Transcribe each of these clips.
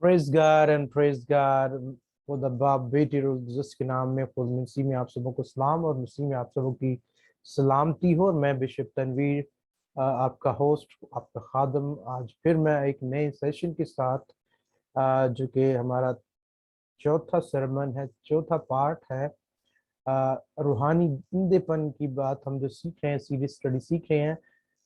Praise God and praise God. खुदा बाप बेटी रूह कुदस के नाम में खुद मसीह में आप सबों को सलाम और मसीह में आप सबों की सलामती हो। और मैं बिशप तनवीर आपका होस्ट, आपका खादम, आज फिर मैं एक नए सेशन के साथ जो कि हमारा चौथा सरमन है, चौथा पार्ट है। रूहानी जिंदेपन की बात हम जो सीख रहे हैं, सीरीज स्टडी सीख रहे हैं।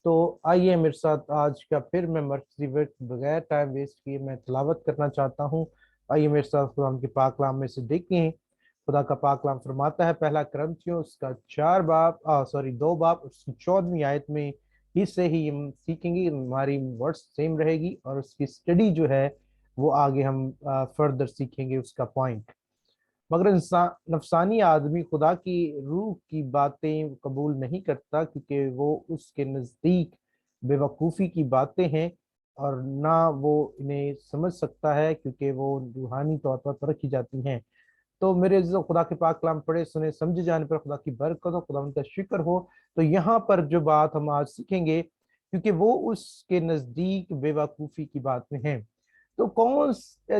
तो आइए मेरे साथ आज का फिर मैं मर्कजी वक्त बगैर टाइम वेस्ट किए मैं तिलावत करना चाहता हूँ। आइए मेरे साथ खुदा के पाक कलाम में से देखें। खुदा का पाक कलाम फरमाता है, पहला करंथियों उसका 2 बाब उसकी 14वीं आयत में ही से ही हम सीखेंगे। हमारी वर्ड्स सेम रहेगी और उसकी स्टडी जो है वो आगे हम फर्दर सीखेंगे उसका पॉइंट। मगर इंसान नफसानी आदमी खुदा की रूह की बातें कबूल नहीं करता, क्योंकि वो उसके नज़दीक बेवकूफ़ी की बातें हैं और ना वो इन्हें समझ सकता है, क्योंकि वो रूहानी तौर पर परखी जाती हैं। तो मेरे अज़ीज़ों, खुदा के पाक कलाम पढ़े सुने समझे जाने पर खुदा की बरकत हो, खुदा उनका शुक्र हो। तो यहाँ पर जो बात हम आज सीखेंगे, क्योंकि वो उसके नज़दीक बेवकूफ़ी की बातें हैं। तो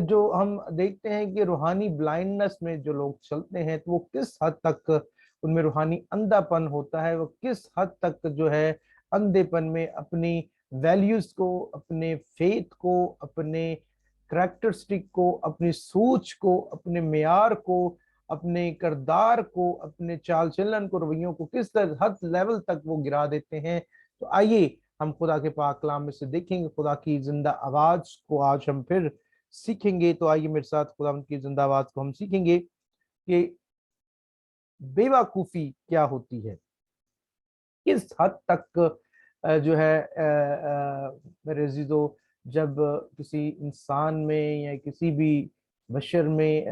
जो हम देखते हैं कि रूहानी ब्लाइंडनेस में जो लोग चलते हैं, तो वो किस हद तक उनमें रूहानी अंधापन होता है, वो किस हद तक जो है अंधेपन में अपनी वैल्यूज को, अपने फेथ को, अपने करैक्टरिस्टिक को, अपनी सोच को, अपने मेयार को, अपने किरदार को, अपने चाल चलन को, रवैयों को किस हद लेवल तक वो गिरा देते हैं। तो आइए हम खुदा के पाक कलाम में से देखेंगे, खुदा की जिंदा आवाज को आज हम फिर सीखेंगे। तो आइए मेरे साथ खुदा की जिंदा आवाज को हम सीखेंगे कि बेवकूफी क्या होती है, किस हद तक जो है मेरे अजीजों, जब किसी इंसान में या किसी भी बशर में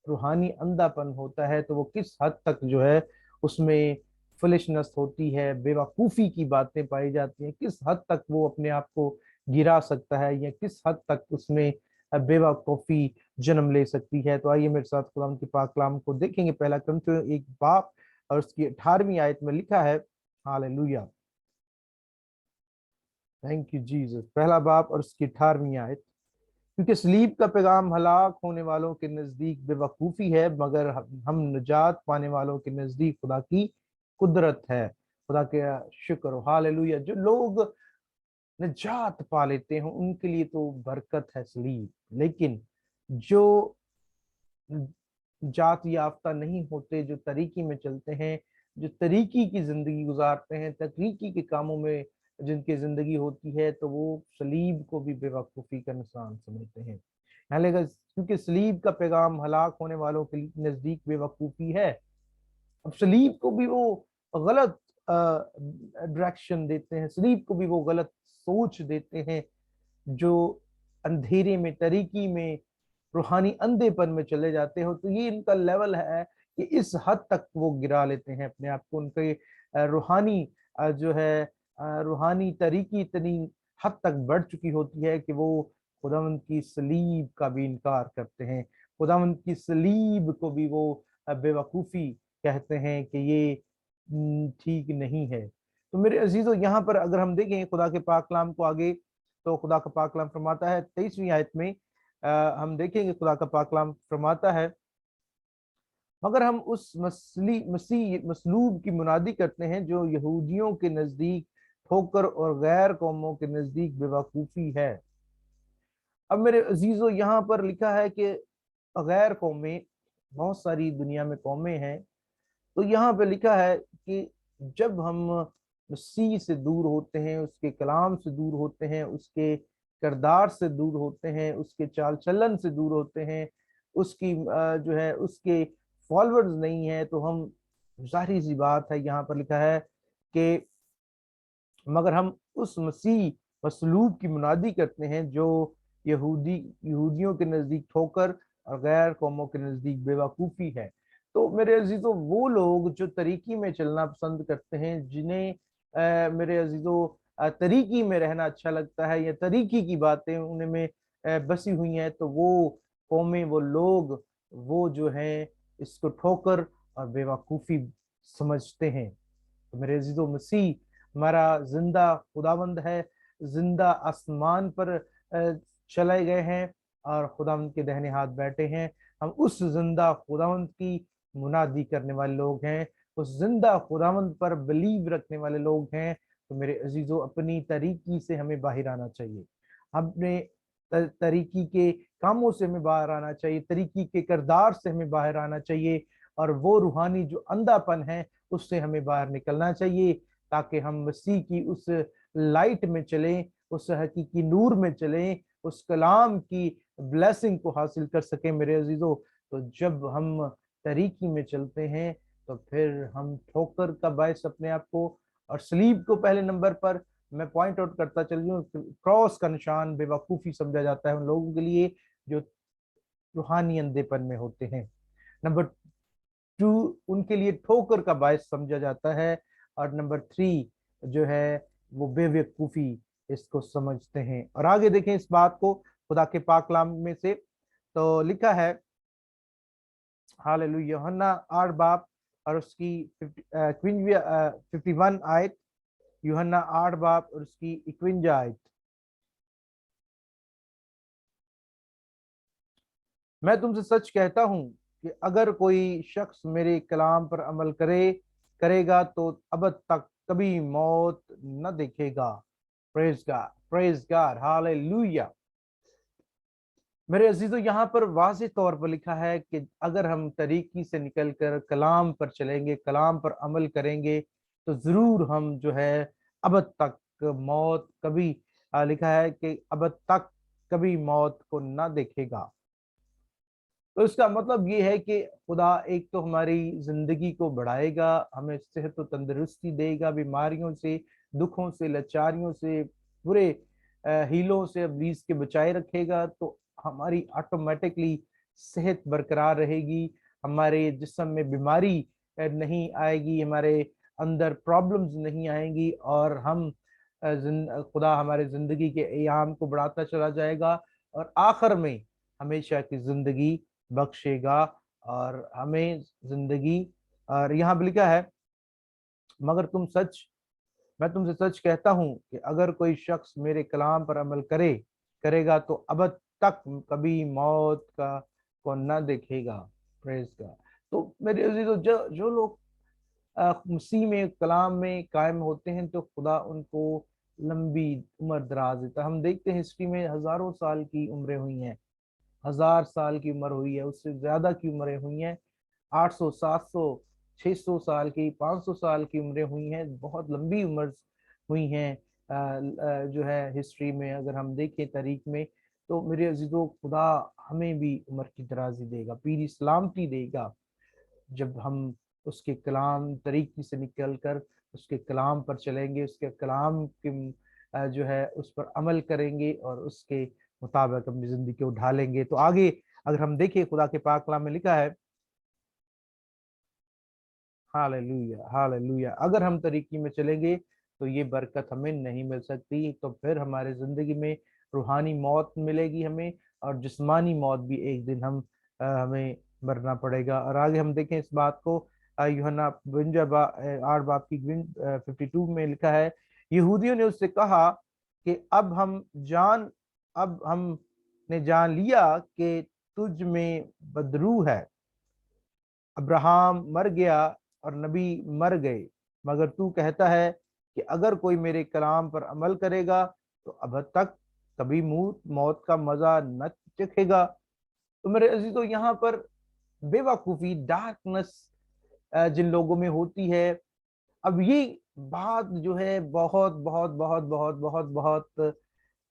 रूहानी अंधापन होता है, तो वो किस हद तक जो है उसमें फुलिशनेस होती है, बेवकूफ़ी की बातें पाई जाती हैं, किस हद तक वो अपने आप को गिरा सकता है या किस हद तक उसमें बेवकूफ़ी जन्म ले सकती है। तो आइए मेरे साथ कुरान के पाक कलाम को देखेंगे। पहला क्रंथियों 1 बाब और उसकी 18वीं आयत में लिखा है, हालेलुया, थैंक यू जीसस। पहला बाब और उसकी 18वीं आयत, क्योंकि सलीब का पैगाम हलाक होने वालों के नजदीक बेवकूफी है, मगर हम निजात पाने वालों के नजदीक खुदा की कुदरत है। खुदा के शुक्र हो, हालेलुया। जो लोग निजात पा लेते हैं उनके लिए तो बरकत है सलीब, लेकिन जो जात याफ्ता नहीं होते, जो तरीकी में चलते हैं, जो तरीकी की जिंदगी गुजारते हैं, तकनीकी के कामों में जिनकी जिंदगी होती है, तो वो सलीब को भी बेवकूफ़ी का निशान समझते हैं। यहाँ लेगा, क्योंकि सलीब का पैगाम हलाक होने वालों के नजदीक बेवकूफ़ी है। अब सलीब को भी वो गलत डायरेक्शन देते हैं, सलीब को भी वो गलत सोच देते हैं। जो अंधेरे में, तरीकी में, रूहानी अंधेपन में चले जाते हो, तो ये इनका लेवल है कि इस हद तक वो गिरा लेते हैं अपने आप को। उनके रूहानी जो है रूहानी तरीकी इतनी हद तक बढ़ चुकी होती है कि वो खुदावंद की सलीब का भी इनकार करते हैं, खुदावंद की सलीब को भी वो बेवकूफ़ी कहते हैं कि ये ठीक नहीं है। तो मेरे अजीजों, यहाँ पर अगर हम देखें खुदा के पाक कलाम को आगे, तो खुदा का पाक कलाम फरमाता है 23वीं आयत में, हम देखेंगे खुदा का पाक कलाम फरमाता है, मगर हम उस मसीह मसलूब की मुनादी करते हैं जो यहूदियों के नजदीक ठोकर और गैर कौमों के नजदीक बेवकूफ़ी है। अब मेरे अजीजों, यहाँ पर लिखा है कि गैर कौमें, बहुत सारी दुनिया में कौमें हैं। तो यहाँ पे लिखा है कि जब हम मसीह से दूर होते हैं, उसके कलाम से दूर होते हैं, उसके किरदार से दूर होते हैं, उसके चाल चलन से दूर होते हैं, उसकी जो है उसके फॉलोअर्स नहीं है, तो हम, जाहिर सी बात है, यहाँ पर लिखा है कि मगर हम उस मसीह मसलूब की मुनादी करते हैं जो यहूदियों के नजदीक ठोकर और गैर कौमों के नजदीक बेवकूफ़ी है। तो मेरे अजीजों, वो लोग जो तरीकी में चलना पसंद करते हैं, जिन्हें मेरे अजीजों तरीकी में रहना अच्छा लगता है या तरीकी की बातें उन्हें में बसी हुई हैं, तो वो कौमें, वो लोग, वो जो हैं इसको ठोकर और बेवकूफ़ी समझते हैं। तो मेरे अजीजों, मसीह हमारा जिंदा खुदावंद है, जिंदा आसमान पर चले गए हैं, اور खुदावंद के दाहिने हाथ बैठे हैं। हम उस जिंदा खुदावंद की मुनादी करने वाले लोग हैं, उस जिंदा खुदावंद पर बिलीव रखने वाले लोग हैं। तो मेरे अजीजों, अपनी तरीकी से हमें बाहर आना चाहिए, अपने तरीकी के कामों से हमें बाहर आना चाहिए, तरीकी के किरदार से हमें बाहर आना चाहिए, और वो रूहानी जो अंधापन है उससे हमें बाहर निकलना चाहिए, ताकि हम मसीह की उस लाइट में चलें, उस हकीकी नूर में चलें, उस कलाम की ब्लेसिंग को हासिल कर सकें। मेरे अजीजों, तो जब हम तरीकी में चलते हैं तो फिर हम ठोकर का बायस अपने आप को और सलीब को पहले नंबर पर मैं पॉइंट आउट करता चल रही हूँ, क्रॉस का निशान बेवकूफी समझा जाता है उन लोगों के लिए जो रूहानी अंधेपन में होते हैं। नंबर 2, उनके लिए ठोकर का बायस समझा जाता है। और नंबर 3 जो है वो बेवकूफी इसको समझते हैं। और आगे देखें इस बात को खुदा के पाक कलाम में से, तो लिखा है हालेलुया, यूहन्ना 8 बाब और उसकी 51 आयत, यूहन्ना 8 बाब और उसकी 51 आयत। मैं तुमसे सच कहता हूं कि अगर कोई शख्स मेरे कलाम पर अमल करेगा तो अब तक कभी मौत न देखेगा। Praise God, praise God, hallelujah. मेरे अजीजों, यहाँ पर वाज़ेह तौर पर लिखा है कि अगर हम तरीकी से निकलकर कलाम पर चलेंगे, कलाम पर अमल करेंगे, तो जरूर हम जो है अब तक मौत कभी लिखा है कि अब तक कभी मौत को ना देखेगा। तो इसका मतलब ये है कि खुदा एक तो हमारी जिंदगी को बढ़ाएगा, हमें सेहत और तंदुरुस्ती देगा, बीमारियों से, दुखों से, लाचारियों से, बुरे हीलों से अबलीस के बचाए रखेगा। तो हमारी ऑटोमेटिकली सेहत बरकरार रहेगी, हमारे जिस्म में बीमारी नहीं आएगी, हमारे अंदर प्रॉब्लम्स नहीं आएंगी, और हम खुदा हमारे जिंदगी के एयाम को बढ़ाता चला जाएगा, और आखिर में हमेशा की जिंदगी बख्शेगा और हमें जिंदगी। और यहाँ भी लिखा है, मगर मैं तुमसे सच कहता हूं कि अगर कोई शख्स मेरे कलाम पर अमल करेगा तो अब तक कभी मौत का को न देखेगा। प्रेज का। तो मेरे अजीजों, जो जो लोग मसीह में, कलाम में कायम होते हैं, तो खुदा उनको लंबी उम्र दराज देता है। हम देखते हैं हिस्ट्री में हजारों साल की उम्रें हुई हैं, 1000 साल की उम्र हुई है, उससे ज्यादा की उम्रें हुई हैं, 800, 700, 600 साल की, 500 साल की उम्रें हुई हैं, बहुत लंबी उम्र हुई हैं जो है हिस्ट्री में अगर हम देखें तारीख में। तो मेरे अजीजों, खुदा हमें भी उम्र की दराजी देगा, पीरी सलामती देगा, जब हम उसके कलाम तरीके से निकल कर उसके कलाम पर चलेंगे, उसके कलाम के जो है उस पर अमल करेंगे और उसके मुताबिक अपनी जिंदगी को ढालेंगे। तो आगे अगर हम देखें, खुदा के पाक कलाम में लिखा है, हालेलुया, हालेलुया, अगर हम तरीकी में चलेंगे तो ये बरकत हमें नहीं मिल सकती, तो फिर हमारे जिंदगी में रूहानी मौत मिलेगी हमें, और जिस्मानी मौत भी एक दिन हमें मरना पड़ेगा। और आगे हम देखें इस बात को, यूहन्ना 8 बाब की 52 में लिखा है, यहूदियों ने उससे कहा कि अब हमने जान लिया कि तुझ में बदरू है, अब्राहम मर गया और नबी मर गए, मगर तू कहता है कि अगर कोई मेरे कलाम पर अमल करेगा तो अब तक कभी मौत का मजा न चखेगा। तो मेरे अजीजों, यहाँ पर बेवकूफी, डार्कनेस जिन लोगों में होती है, अब ये बात जो है बहुत बहुत बहुत बहुत बहुत बहुत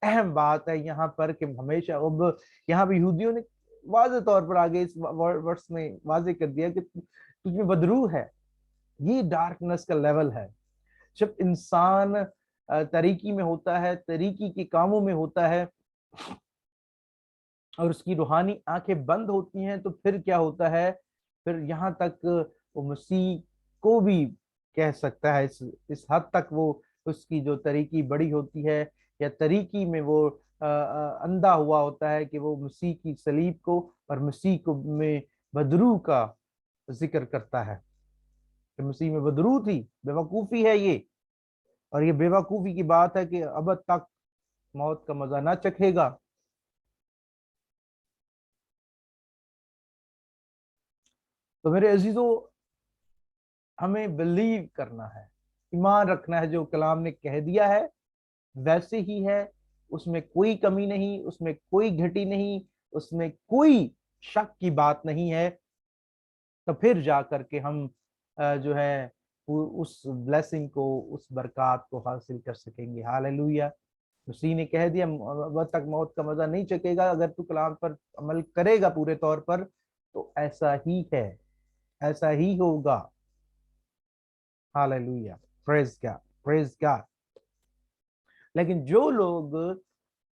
अहम बात है यहाँ पर, कि हमेशा अब यहाँ पे यहूदियों ने वाज़ेह तौर पर आगे इस वर्ष में वाज़ेह कर दिया कि तुझमें बदरू है। ये डार्कनेस का लेवल है। जब इंसान तरीकी में होता है, तरीकी के कामों में होता है, और उसकी रूहानी आंखें बंद होती हैं, तो फिर क्या होता है, फिर यहाँ तक वो मसीह को भी कह सकता है, इस हद तक वो उसकी जो तरीकी बड़ी होती है, या तरीकी में वो अंधा हुआ होता है कि वो मसीह की सलीब को और मसीह को में बदरू का जिक्र करता है कि मसीह में बदरू थी। बेवकूफी है ये, और ये बेवकूफी की बात है कि अब तक मौत का मजा ना चखेगा। तो मेरे अजीजों, हमें बिलीव करना है, ईमान रखना है, जो कलाम ने कह दिया है वैसे ही है, उसमें कोई कमी नहीं, उसमें कोई घटी नहीं, उसमें कोई शक की बात नहीं है। तो फिर जा करके हम जो है उस ब्लेसिंग को, उस बरकत को हासिल कर सकेंगे। हालेलुया। उसी ने कह दिया, अब तक मौत का मजा नहीं चखेगा। अगर तू कलाम पर अमल करेगा पूरे तौर पर तो ऐसा ही है, ऐसा ही होगा। Hallelujah. Praise God, praise God. लेकिन जो लोग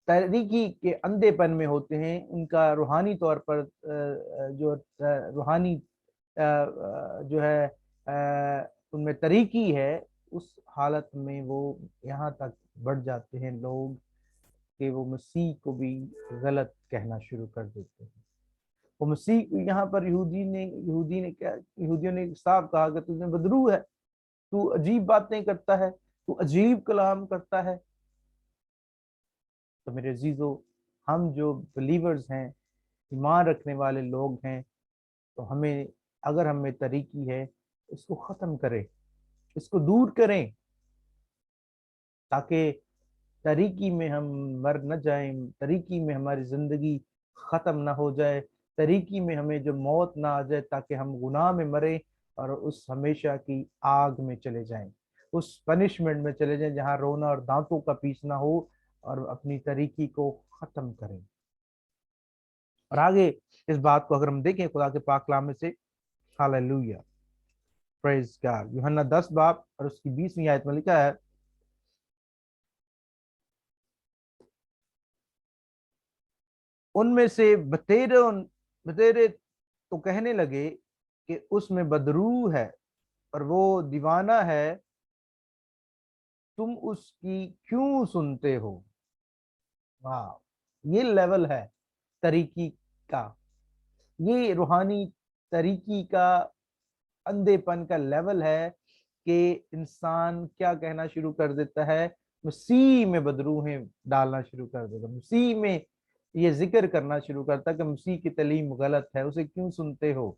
तरीकी के अंधेपन में होते हैं, उनका रूहानी तौर पर जो रूहानी जो है उनमें तरीकी है, उस हालत में वो यहाँ तक बढ़ जाते हैं लोग कि वो मसीह को भी गलत कहना शुरू कर देते हैं। वो मसीह को यहाँ पर यहूदियों ने साफ कहा कि तुझे बदरू है, तू अजीब बातें करता है, तू अजीब कलाम करता है। तो मेरे अजीजों, हम जो बिलीवर्स हैं, ईमान रखने वाले लोग हैं, तो हमें, अगर हमें तरीकी है, इसको खत्म करें, इसको दूर करें, ताकि तरीकी में हम मर न जाएं, तरीकी में हमारी जिंदगी खत्म ना हो जाए, तरीकी में हमें जो मौत ना आ जाए, ताकि हम गुनाह में मरे और उस हमेशा की आग में चले जाएं, उस पनिशमेंट में चले जाएं जहां रोना और दांतों का पीसना हो, और अपनी तरीकी को खत्म करें। और आगे इस बात को अगर हम देखें खुदा के पाक कलाम में से, हालेलुया, प्रेज गॉड, यूहन्ना 10 बाब और उसकी 20वीं आयत में लिखा है, उनमें से बतेरे तो कहने लगे कि उसमें बदरू है और वो दीवाना है, तुम उसकी क्यों सुनते हो। वाह, ये लेवल है तरीकी का, ये रूहानी तरीकी का अंधेपन का लेवल है कि इंसान क्या कहना शुरू कर देता है, मसीह में बदरूहें डालना शुरू कर देता, मसीह में ये जिक्र करना शुरू करता कि मसीह की तालीम गलत है, उसे क्यों सुनते हो,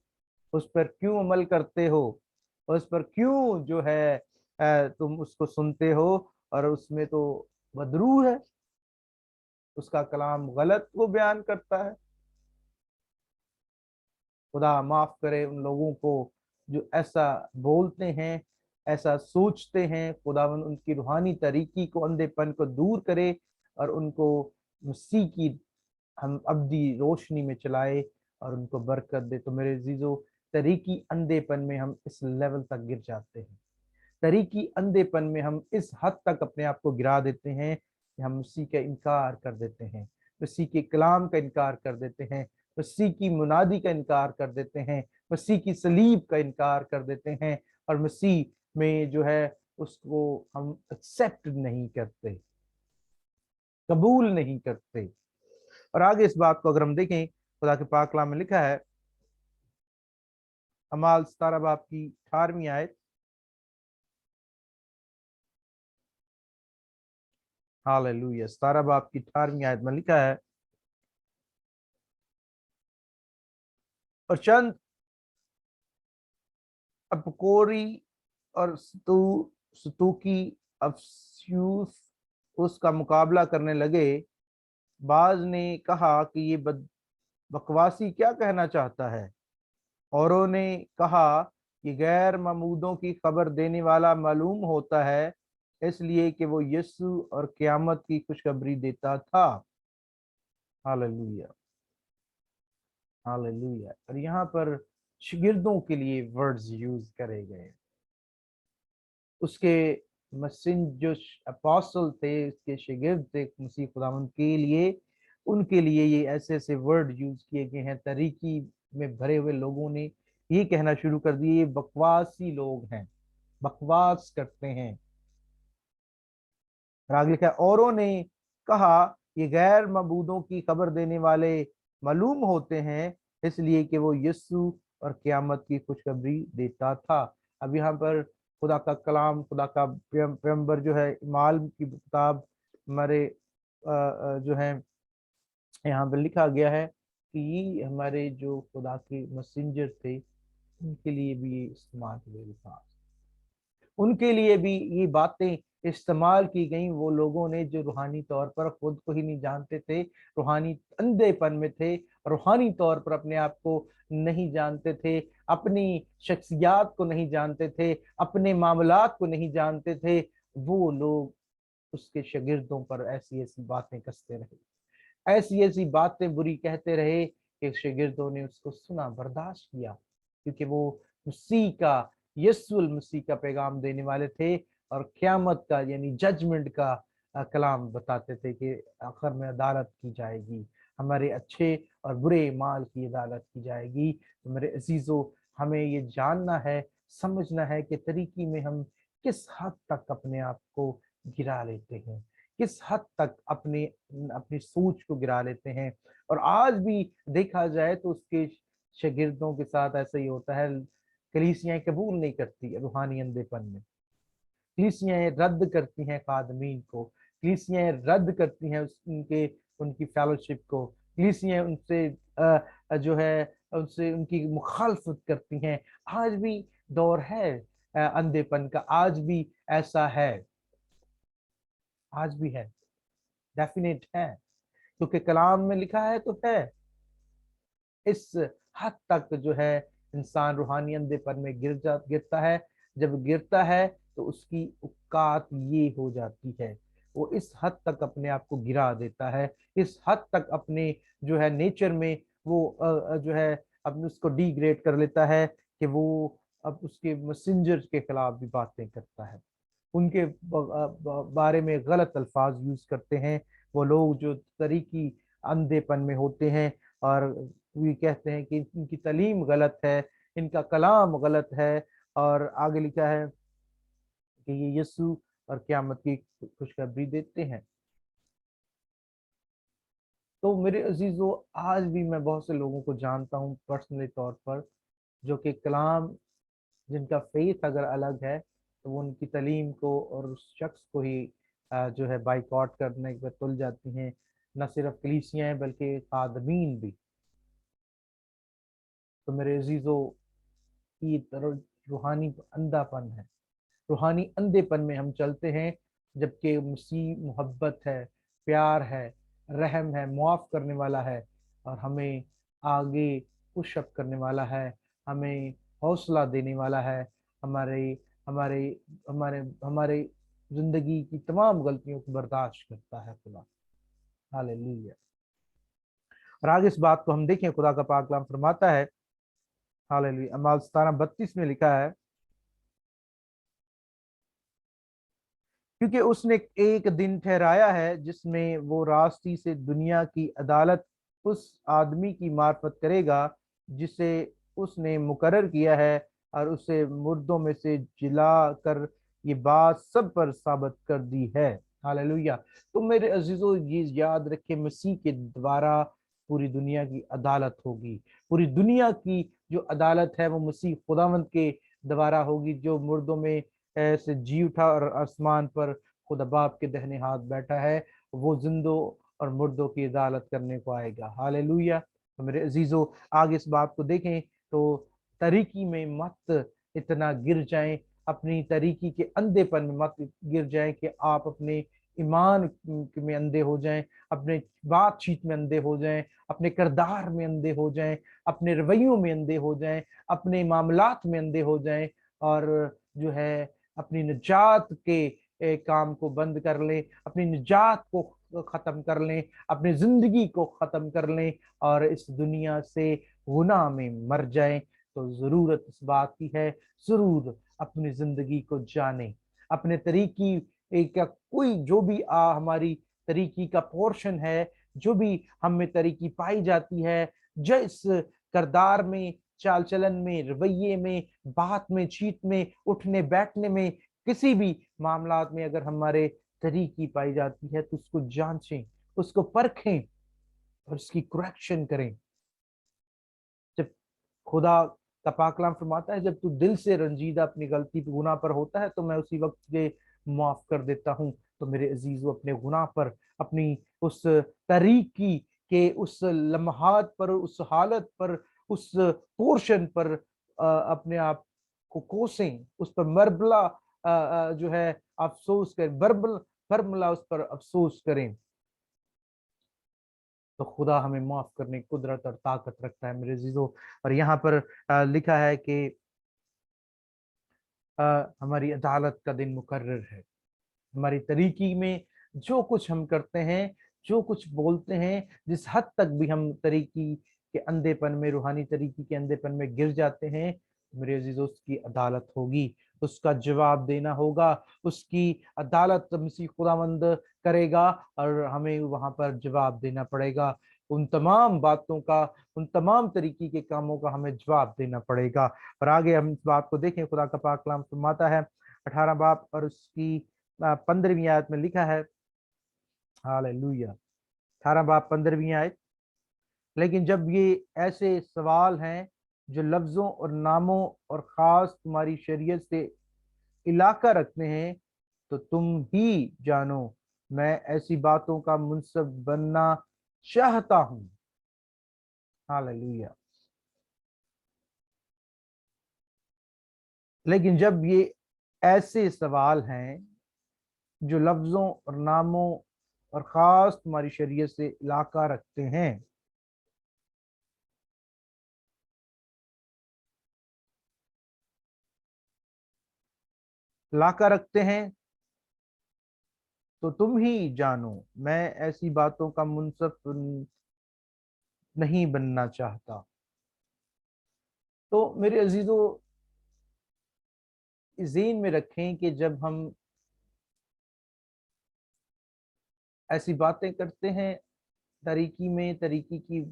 उस पर क्यों अमल करते हो, उस पर क्यों जो है तुम उसको सुनते हो, और उसमें तो बदरू है, उसका कलाम गलत को बयान करता है। खुदा माफ करे उन लोगों को जो ऐसा बोलते हैं, ऐसा सोचते हैं। खुदावन उनकी रूहानी तरीकी को, अंधेपन को दूर करे और उनको मसीह की हम अब्दी रोशनी में चलाए और उनको बरकत दे। तो मेरे अजीजों, तरीकी अंधेपन में हम इस लेवल तक गिर जाते हैं, तरीकी अंधेपन में हम इस हद तक अपने आप को गिरा देते हैं कि हम मसीह का इनकार कर देते हैं, मसीह के कलाम का इनकार कर देते हैं, मसीह की मुनादी का इनकार कर देते हैं, मसीह की सलीब का इनकार कर देते हैं, और मसीह में जो है उसको हम एक्सेप्ट नहीं करते, कबूल नहीं करते। और आगे इस बात को अगर हम देखें, खुदा के पाक कलाम में लिखा है, अमाल 17 बाब की 18वीं आयत, हालेलुया, 17 बाब की 18वीं आयत में लिखा है, और चंद अपकोरी और सतूकी अफस्यूस उसका मुकाबला करने लगे। बाज ने कहा कि ये बकवासी क्या कहना चाहता है। औरों ने कहा कि गैर ममूदों की खबर देने वाला मालूम होता है, इसलिए कि वो यीशु और क़यामत की खुशखबरी देता था। Hallelujah, hallelujah. और यहाँ पर शागिर्दों के लिए वर्ड्स यूज करे गए, उसके मसीह जो अपोस्टल थे, उसके शागिर्द थे मसीह खुदावंद के लिए, उनके लिए ये ऐसे ऐसे वर्ड यूज किए गए हैं। तरीकी में भरे हुए लोगों ने ये कहना शुरू कर दिए, ये बकवासी लोग हैं, बकवास करते हैं। आगे लिखा है, औरों ने कहा ये गैर मबूदों की खबर देने वाले मालूम होते हैं, इसलिए कि वो यीशु और क़यामत की खुशखबरी देता था। अब यहाँ पर खुदा का कलाम, खुदा का पैगंबर जो है, इमाल की किताब हमारे जो है यहाँ पर लिखा गया है कि ये हमारे जो खुदा के मैसेंजर थे, उनके लिए भी ये इस्तेमाल हुए अल्फाज, उनके लिए भी ये बातें इस्तेमाल की गई। वो लोगों ने जो रूहानी तौर पर खुद को ही नहीं जानते थे, रूहानी अंधेपन में थे, रूहानी तौर पर अपने आप को नहीं जानते थे, अपनी शख्सियात को नहीं जानते थे, अपने मामलात को नहीं जानते थे, वो लोग उसके शागिर्दों पर ऐसी ऐसी बातें कसते रहे, ऐसी ऐसी बातें बुरी कहते रहे कि शागिर्दों ने उसको सुना, बर्दाश्त किया, क्योंकि वो मसीह का, यीशु मसीह का पैगाम देने वाले थे, और क़यामत का यानी जजमेंट का कलाम बताते थे कि आखिर में अदालत की जाएगी, हमारे अच्छे और बुरे माल की अदालत की जाएगी। तो मेरे अजीजों, हमें ये जानना है, समझना है कि तरीकी में हम किस हद तक अपने आप को गिरा लेते हैं, किस हद तक अपने अपनी सोच को गिरा लेते हैं। और आज भी देखा जाए तो उसके शागिर्दों के साथ ऐसा ही होता है। कलीसियाएं कबूल नहीं करती रूहानी अंधेपन में, कलीसियाएं रद्द करती हैं खादमीन को, कलीसियाएं रद्द करती हैं उनके उनकी फेलोशिप को, कलीसियाएं उनसे जो है उनसे उनकी मुखालफत करती हैं। आज भी दौर है अंधेपन का, आज भी ऐसा है, आज भी है, डेफिनेट है, क्योंकि कलाम में लिखा है तो है। इस हद तक जो है इंसान रूहानी अंधेपन में गिरता है। जब गिरता है तो उसकी औकात ये हो जाती है, वो इस हद तक अपने आप को गिरा देता है, इस हद तक अपने जो है नेचर में वो जो है अपने उसको डिग्रेड कर लेता है कि वो अब उसके मैसेंजर के खिलाफ भी बातें करता है, उनके बारे में गलत अल्फाज यूज करते हैं। वो लोग जो तरीकी अंधेपन में होते हैं और ये कहते हैं कि इनकी तालीम गलत है, इनका कलाम गलत है, और आगे लिखा है कि ये यीशु और क़यामत की खुशखबरी देते हैं। तो मेरे अजीजों, आज भी मैं बहुत से लोगों को जानता हूँ पर्सनली तौर पर, जो कि कलाम, जिनका फेथ अगर अलग है तो वो उनकी तालीम को और उस शख्स को ही जो है बाइकआउट करने पर तुल जाती हैं। न सिर्फ कलीसियाएं बल्कि खादमीन भी। तो मेरे अजीजों, ये रूहानी अंधापन है, रूहानी अंधेपन में हम चलते हैं, जबकि मसीह मोहब्बत है, प्यार है, रहम है, मुआफ करने वाला है, और हमें आगे पुशअप करने वाला है, हमें हौसला देने वाला है, हमारे हमारे हमारे हमारे जिंदगी की तमाम गलतियों को बर्दाश्त करता है खुदा। हालेलुया। और आगे इस बात को हम देखें, खुदा का पाक कलाम फरमाता है, हालेलुया, अमाल 17:32 में लिखा है, क्योंकि उसने एक दिन ठहराया है जिसमें वो रास्ती से दुनिया की अदालत उस आदमी की मार्फत करेगा जिसे उसने मुकर्रर किया है, और उसे मुर्दों में से जिला कर ये बात सब पर साबित कर दी है। हालेलुया। तो मेरे अजीजों, ये याद रखें, मसीह के द्वारा पूरी दुनिया की अदालत होगी। पूरी दुनिया की जो अदालत है वो मसीह खुदावंद के द्वारा होगी, जो मुर्दों में से जी उठा और आसमान पर खुदा बाप के दहने हाथ बैठा है, वो जिंदों और मुर्दों की अदालत करने को आएगा। हालेलुया। तो मेरे अजीजों, आगे इस बात को देखें तो तरीकी में मत इतना गिर जाएं, अपनी तरीकी के अंधेपन में मत गिर जाएं कि आप अपने ईमान में अंधे हो जाएं, अपने बातचीत में अंधे हो जाएं, अपने किरदार में अंधे हो जाएं, अपने रवैयों में अंधे हो जाएं, अपने मामलात में अंधे हो जाएं, और जो है अपनी निजात के काम को बंद कर लें, अपनी निजात को खत्म कर लें, अपनी जिंदगी को खत्म कर लें, और इस दुनिया से गुनाह में मर जाएं। तो जरूरत इस बात की है, जरूर अपनी जिंदगी को जाने, अपने तरीकी का कोई जो भी हमारी तरीकी का पोर्शन है, जो भी हमें तरीकी पाई जाती है, जिस करदार में, चाल चलन में, रवैये में, बात में, चीत में, उठने बैठने में, किसी भी मामलात में अगर हमारे तरीकी पाई जाती है तो उसको जांचें, उसको परखें और उसकी करेक्शन करें। जब खुदा का पाक कलाम फरमाता है, जब तू दिल से रंजीदा अपनी गलती पे गुनाह पर होता है तो मैं उसी वक्त तुझे माफ कर देता हूँ। तो मेरे अजीजों, अपने गुनाह पर, अपनी उस तरीकी के उस लम्हात पर, उस हालत पर, उस पोर्शन पर अपने आप को कोसें, उस पर मरबला जो है अफसोस करें, बरमला उस पर अफसोस करें, तो खुदा हमें माफ करने की कुदरत और ताकत रखता है मेरे अजीजों। और यहाँ पर लिखा है कि हमारी अदालत का दिन मुकर्रर है। हमारी तरीकी में जो कुछ हम करते हैं, जो कुछ बोलते हैं, जिस हद तक भी हम तरीकी के अंधेपन में, रूहानी तरीकी के अंधेपन में गिर जाते हैं, मेरे अजीजों उसकी अदालत होगी, उसका जवाब देना होगा, उसकी अदालत मसीह खुदावंद करेगा और हमें वहां पर जवाब देना पड़ेगा। उन तमाम बातों का, उन तमाम तरीके के कामों का हमें जवाब देना पड़ेगा। और आगे हम इस बात को देखें, खुदा का पाक कलाम फरमाता है 18 बाब और उसकी 15वीं आयत में लिखा है, हालेलुया, 18 बाब 15वीं आयत, लेकिन जब ये ऐसे सवाल हैं जो लफ्जों और नामों और खास तुम्हारी शरीयत से इलाका रखते हैं, तो तुम ही जानो मैं ऐसी बातों का मुंसब बनना चाहता हूं। हालेलुया। लेकिन जब ये ऐसे सवाल हैं जो लफ्जों और नामों और खास तुम्हारी शरीयत से इलाका रखते हैं, इलाका रखते हैं, तो तुम ही जानो मैं ऐसी बातों का मुंसफ नहीं बनना चाहता। तो मेरे अजीजों, ज़हन में रखें कि जब हम ऐसी बातें करते हैं, तरीकी में, तरीकी की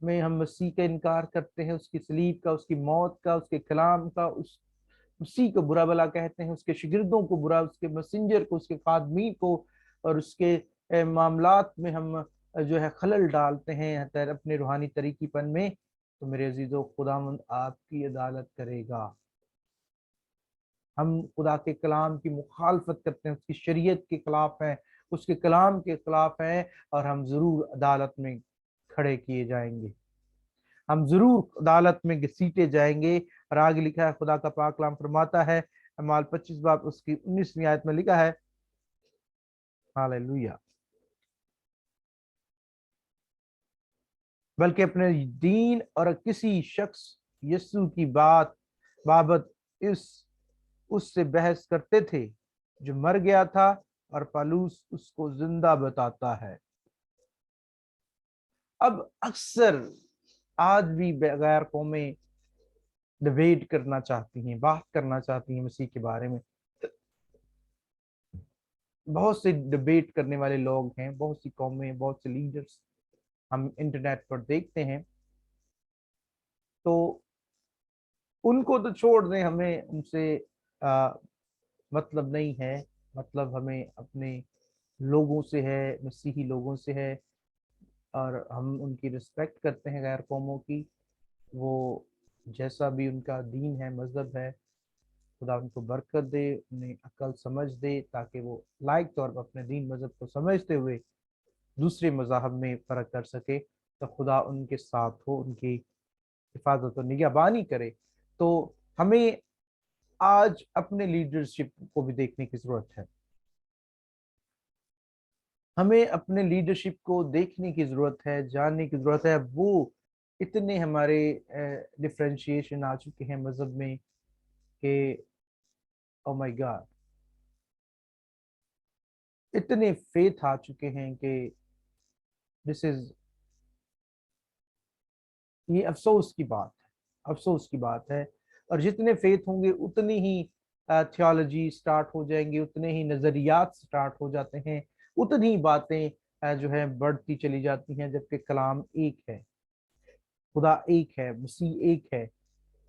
में हम मसीह का इनकार करते हैं, उसकी सलीब का, उसकी मौत का, उसके कलाम का, उसी को बुरा भला कहते हैं, उसके शिगिर्दों को बुरा, उसके मैसेंजर को, उसके खादमी को, और उसके मामलात में हम जो है खलल डालते हैं अपने रूहानी तरीकीपन में, तो मेरे अजीजों खुदावंद आपकी अदालत करेगा। हम खुदा के कलाम की मुखालफत करते हैं, उसकी शरीयत के खिलाफ हैं, उसके कलाम के खिलाफ हैं, और हम जरूर अदालत में खड़े किए जाएंगे, हम जरूर अदालत में घसीटे जाएंगे। और आगे लिखा है, खुदा का पाक कलाम फरमाता है, अमाल 25 बाब उसकी 19वीं आयत में लिखा है, हालेलुया, बल्कि अपने दीन और किसी शख्स यीशु की बाबत इस उससे बहस करते थे जो मर गया था, और पालूस उसको जिंदा बताता है। अब अक्सर आज भी गैर कौमें डिबेट करना चाहती हैं, बात करना चाहती हैं मसीह के बारे में। बहुत से डिबेट करने वाले लोग हैं, बहुत सी कौमें, बहुत से लीडर्स हम इंटरनेट पर देखते हैं। तो उनको तो छोड़ दें, हमें उनसे आ, मतलब नहीं है, मतलब हमें अपने लोगों से है, मसीही लोगों से है, और हम उनकी रिस्पेक्ट करते हैं गैर कौमों की। वो जैसा भी उनका दीन है, मजहब है, खुदा उनको बरकत दे, उन्हें अक्ल समझ दे, ताकि वो लायक तौर पर अपने दीन मजहब को समझते हुए दूसरे मज़ाहब में फ़र्क कर सके। तो खुदा उनके साथ हो, उनकी हिफाजत और निगहबानी करे। तो हमें आज अपने लीडरशिप को भी देखने की ज़रूरत है, हमें अपने लीडरशिप को देखने की ज़रूरत है, जानने की ज़रूरत है। वो इतने हमारे डिफ्रेंशिएशन आ चुके हैं मज़हब में कि ओ माय गॉड, इतने फेथ आ चुके हैं कि दिस इज, ये अफसोस की बात है, अफसोस की बात है। और जितने फेथ होंगे उतनी ही थियोलॉजी स्टार्ट हो जाएंगी, उतने ही नजरियात स्टार्ट हो जाते हैं, उतनी ही बातें जो है बढ़ती चली जाती हैं, जबकि कलाम एक है, खुदा एक है, मसीह एक है।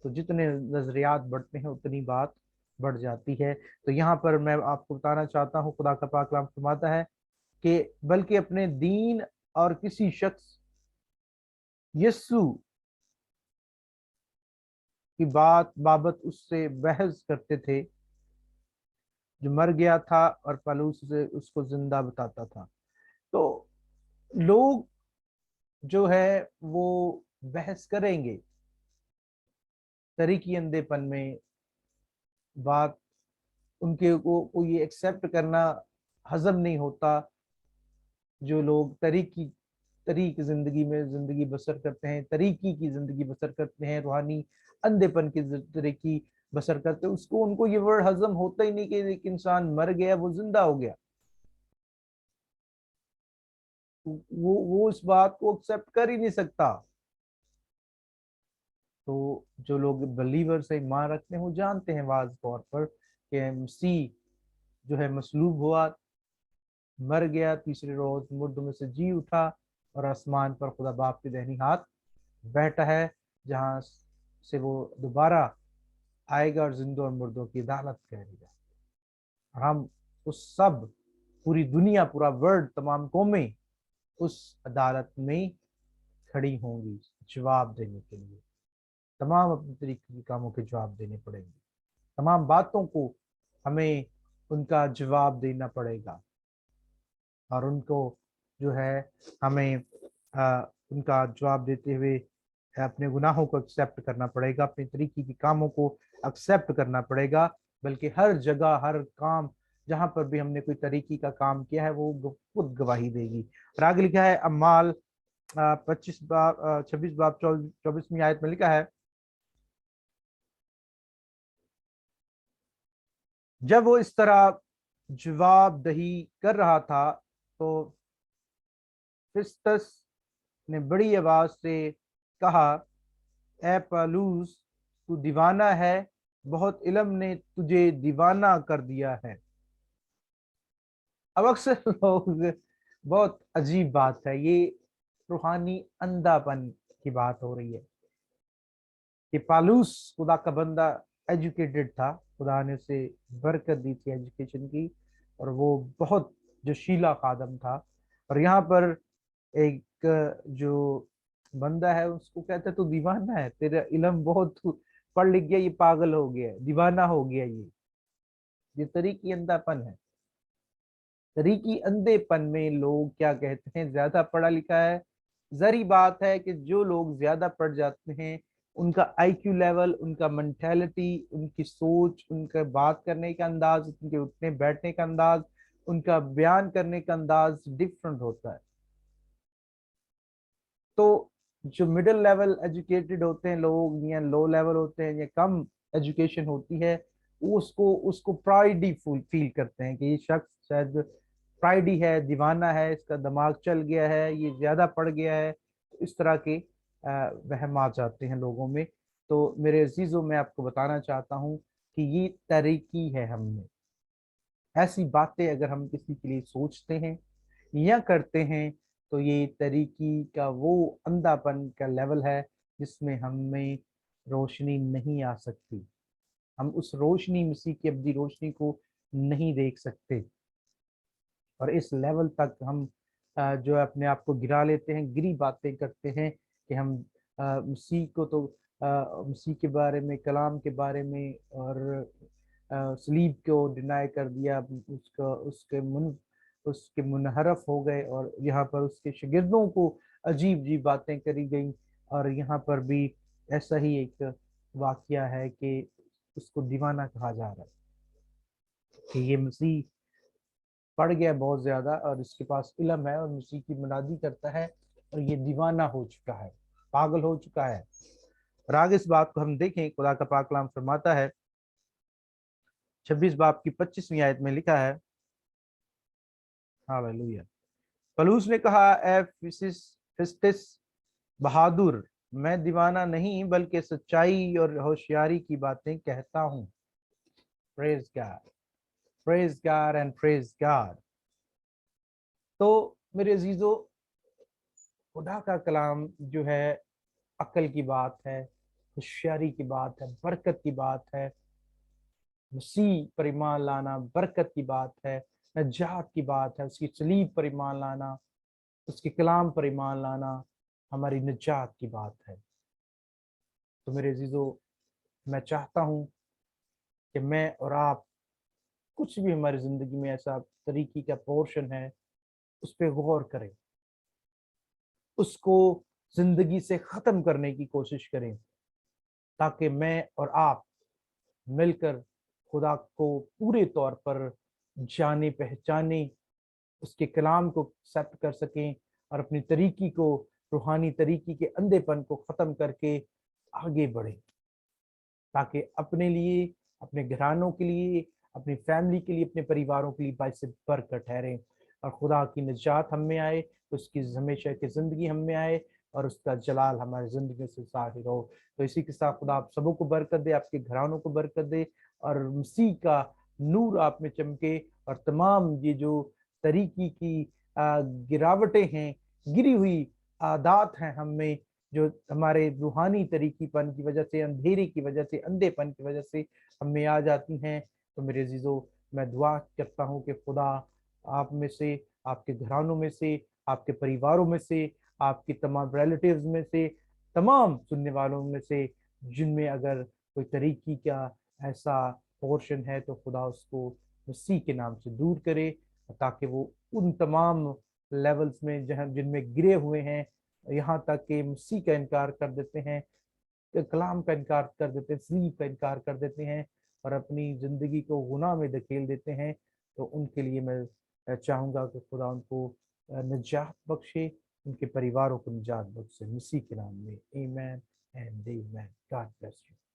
तो जितने नजरियात बढ़ते हैं उतनी बात बढ़ जाती है। तो यहाँ पर मैं आपको बताना चाहता हूँ, खुदा का पाक कलाम फरमाता है कि बल्कि अपने दीन और किसी शख्स यस्सु की बाबत उससे बहस करते थे जो मर गया था, और पलूस से उसको जिंदा बताता था। तो लोग जो है वो बहस करेंगे, तरीकी अंधेपन में बात उनके को ये एक्सेप्ट करना हजम नहीं होता। जो लोग तरीक जिंदगी में जिंदगी बसर करते हैं, तरीकी की जिंदगी बसर करते हैं, रूहानी अंधेपन की तरीकी बसर करते हैं, उसको उनको ये वर्ड हजम होता ही नहीं कि एक इंसान मर गया, वो जिंदा हो गया। वो इस बात को एक्सेप्ट कर ही नहीं सकता। तो जो लोग बिलीवर्स है, ईमान रखते हैं, वो जानते हैं वाज तौर पर कि मसीह जो है मसलूब हुआ, मर गया, तीसरे रोज मुर्दों में से जी उठा और आसमान पर खुदा बाप के दाहिनी हाथ बैठा है, जहां से वो दोबारा आएगा और जिंदों और मुर्दों की अदालत करेगा। और हम उस सब पूरी दुनिया, पूरा वर्ल्ड, तमाम कौमें उस अदालत में खड़ी होंगी जवाब देने के लिए। तमाम अपने तरीके के कामों के जवाब देने पड़ेंगे, तमाम बातों को हमें उनका जवाब देना पड़ेगा, और उनको जो है हमें उनका जवाब देते हुए अपने गुनाहों को एक्सेप्ट करना पड़ेगा, अपने तरीके के कामों को एक्सेप्ट करना पड़ेगा। बल्कि हर जगह, हर काम जहां पर भी हमने कोई तरीके का काम किया है, वो खुद गवाही देगी। और आगे लिखा है अमाल 26 बाब 24वीं आयत में लिखा है, जब वो इस तरह जवाबदही कर रहा था तो फिस्तस ने बड़ी आवाज से कहा, ए पालूस, तू दीवाना है, बहुत इल्म ने तुझे दीवाना कर दिया है। अब अक्सर लोग, बहुत अजीब बात है ये, रूहानी अंधापन की बात हो रही है कि पालूस खुदा का बंदा एजुकेटेड था, खुदा ने उसे बरकत दी थी एजुकेशन की, और वो बहुत जोशीला खादम था। और यहाँ पर एक जो बंदा है उसको कहता है तू दीवाना है, तेरा इल्म बहुत, तू पढ़ लिख गया, ये पागल हो गया, दीवाना हो गया। ये तरीकी अंधापन है। तरीकी अंधेपन में लोग क्या कहते हैं, ज्यादा पढ़ा लिखा है। जरी बात है कि जो लोग ज्यादा पढ़ जाते हैं, उनका आईक्यू लेवल, उनका मेंटेलिटी, उनकी सोच, उनका बात करने का अंदाज, उनके उठने बैठने का अंदाज, उनका बयान करने का अंदाज डिफरेंट होता है। तो जो मिडिल लेवल एजुकेटेड होते हैं लोग, या लो लेवल होते हैं, या कम एजुकेशन होती है, वो उसको उसको प्राइडी फील करते हैं कि ये शख्स शायद प्राइडी है, दीवाना है, इसका दिमाग चल गया है, ये ज्यादा पढ़ गया है। इस तरह के वहम आ जाते हैं लोगों में। तो मेरे अजीजों, मैं आपको बताना चाहता हूँ कि ये तरीकी है हमने। ऐसी बातें अगर हम किसी के लिए सोचते हैं या करते हैं, तो ये तरीकी का वो अंधापन का लेवल है जिसमें हमें रोशनी नहीं आ सकती। हम उस रोशनी, मसीह की अब्दी रोशनी को नहीं देख सकते। और इस लेवल तक हम जो है अपने आप को गिरा लेते हैं, गिरी बातें करते हैं कि हम मसीह को तो मसीह के बारे में, कलाम के बारे में, और सलीब को डिनाई कर दिया, उसका उसके मुनहरफ हो गए, और यहाँ पर उसके शागिर्दों को अजीब अजीब बातें करी गई। और यहाँ पर भी ऐसा ही एक वाकया है कि उसको दीवाना कहा जा रहा है कि ये मसीह पढ़ गया बहुत ज्यादा, और इसके पास इल्म है, और मसीह की मुनादी करता है, और ये दीवाना हो चुका है, पागल हो चुका है। और आगे इस बात को हम देखें, खुदा का पाक कलाम फरमाता है 26 बाब की 25वीं आयत में लिखा है, हालेलुया, पलूस ने कहा, ए फिस्टिस बहादुर, मैं दीवाना नहीं बल्कि सच्चाई और होशियारी की बातें कहता हूँ। Praise God, praise God and praise God. तो मेरे अजीजों, खुदा का कलाम जो है अक्ल की बात है, होशियारी की बात है, बरकत की बात है। मसीह पर ईमान लाना बरकत की बात है, नजात की बात है। उसकी सलीब पर ईमान लाना, उसके कलाम पर ईमान लाना हमारी निजात की बात है। तो मेरे अजीजों, मैं चाहता हूं कि मैं और आप, कुछ भी हमारी जिंदगी में ऐसा तरीके का पोर्शन है, उस पर गौर करें, उसको जिंदगी से खत्म करने की कोशिश करें। ताकि मैं और आप मिलकर खुदा को पूरे तौर पर जाने पहचाने, उसके कलाम को एक्सेप्ट कर सकें और अपनी तरीकी को, रूहानी तरीकी के अंधेपन को ख़त्म करके आगे बढ़ें, ताकि अपने लिए, अपने घरानों के लिए, अपनी फैमिली के लिए, अपने परिवारों के लिए बाइस बरकत ठहरें और खुदा की निजात हम में आए, उसकी हमेशा की ज़िंदगी हम में आए और उसका जलाल हमारी ज़िंदगी से ज़ाहिर हो। तो इसी के साथ खुदा आप सबों को बरकत दे, आपके घरानों को बरकत दे और मसीह का नूर आप में चमके और तमाम ये जो तरीकी की गिरावटें हैं, गिरी हुई आदात हैं हम में, जो हमारे रूहानी तरीकीपन की वजह से, अंधेरे की वजह से, अंधेपन की वजह से हमें आ जाती हैं। तो मेरे अजीजों, मैं दुआ करता हूँ कि खुदा आप में से, आपके घरानों में से, आपके परिवारों में से, आपके तमाम रिलेटिव्स में से, तमाम सुनने वालों में से, जिनमें अगर कोई तरीकी का ऐसा पोर्शन है, तो खुदा उसको मसीह के नाम से दूर करे, ताकि वो उन तमाम लेवल्स में जहाँ जिनमें गिरे हुए हैं, यहाँ तक कि मसीह का इनकार कर देते हैं, कलाम का इनकार कर देते हैं, सलीब का इनकार कर देते हैं और अपनी ज़िंदगी को गुनाह में धकेल देते हैं, तो उनके लिए मैं चाहूँगा कि खुदा उनको निजात बख्शे, उनके परिवारों को निजात बख्शे, मसीह के नाम में आमीन एंड आमीन। God bless you.